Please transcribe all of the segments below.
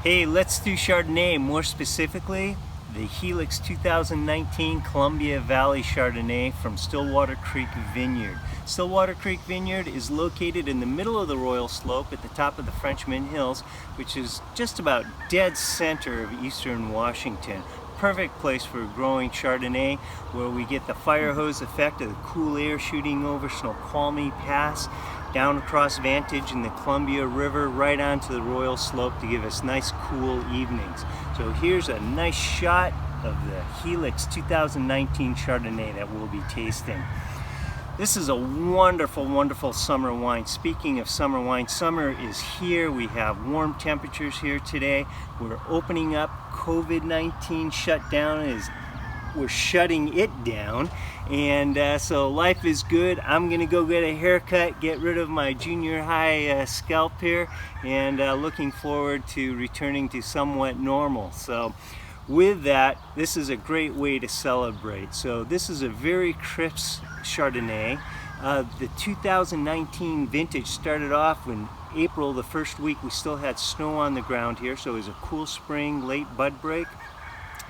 Hey, let's do Chardonnay, more specifically the Helix 2019 Columbia Valley Chardonnay from Stillwater Creek Vineyard. Stillwater Creek Vineyard is located in the middle of the Royal Slope at the top of the Frenchman Hills, which is just about dead center of eastern Washington. Perfect place for growing Chardonnay, where we get the fire hose effect of the cool air shooting over Snoqualmie Pass, down across Vantage in the Columbia River, right onto the Royal Slope to give us nice cool evenings. So here's a nice shot of the Helix 2019 Chardonnay that we'll be tasting. This is a wonderful, wonderful summer wine. Speaking of summer wine, summer is here. We have warm temperatures here today. We're opening up. COVID-19 shutdown we're shutting it down, and so life is good. I'm gonna go get a haircut, get rid of my junior high scalp here, and looking forward to returning to somewhat normal. So with that, this is a great way to celebrate. So this is a very crisp Chardonnay. The 2019 vintage started off in April, the first week. We still had snow on the ground here, so it was a cool spring, late bud break.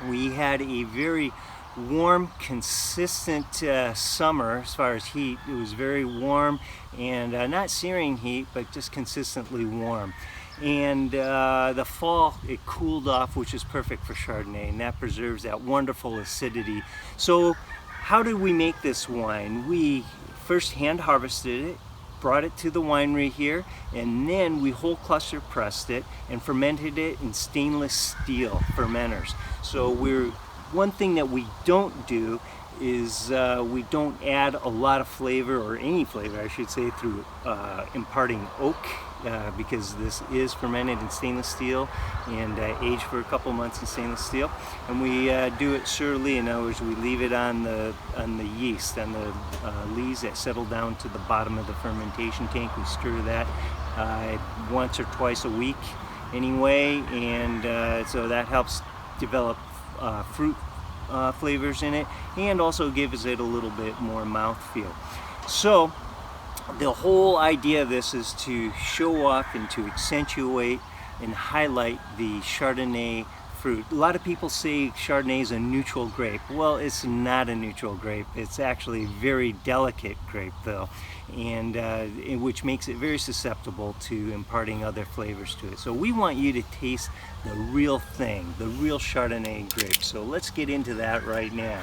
We had a very warm, consistent summer as far as heat. It was very warm and not searing heat, but just consistently warm. And the fall, it cooled off, which is perfect for Chardonnay, and that preserves that wonderful acidity. So how did we make this wine? We first hand harvested it, brought it to the winery here, and then we whole cluster pressed it and fermented it in stainless steel fermenters. So one thing that we don't do is we don't add a lot of flavor, or any flavor I should say, through imparting oak, because this is fermented in stainless steel and aged for a couple months in stainless steel. And we do it surely. In other words, we leave it on the yeast, on the lees that settle down to the bottom of the fermentation tank. We stir that once or twice a week anyway, and so that helps develop fruit flavors in it, and also gives it a little bit more mouthfeel. So the whole idea of this is to show off and to accentuate and highlight the Chardonnay fruit. A lot of people say Chardonnay is a neutral grape. Well, it's not a neutral grape. It's actually a very delicate grape, though, and which makes it very susceptible to imparting other flavors to it. So we want you to taste the real thing, the real Chardonnay grape. So let's get into that right now.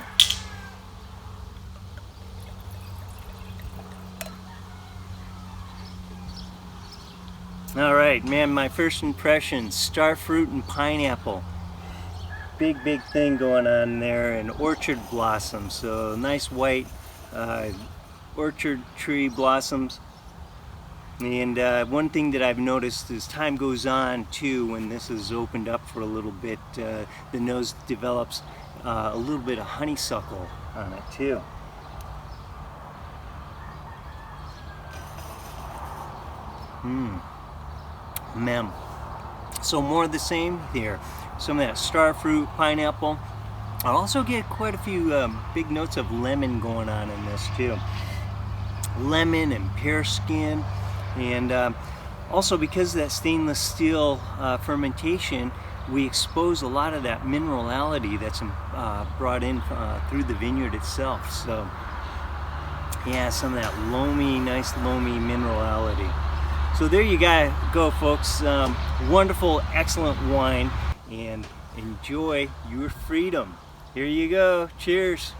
All right, man, my first impression, star fruit and pineapple. Big thing going on there, and orchard blossoms. So nice white orchard tree blossoms. And one thing that I've noticed as time goes on too, when this is opened up for a little bit, the nose develops a little bit of honeysuckle on it too. Mem. So more of the same here. Some of that star fruit, pineapple. I'll also get quite a few big notes of lemon going on in this too. Lemon and pear skin, and also because of that stainless steel fermentation, we expose a lot of that minerality that's brought in through the vineyard itself. So yeah, some of that nice loamy minerality. So there you go, folks. Wonderful, excellent wine, and enjoy your freedom. Here you go. Cheers.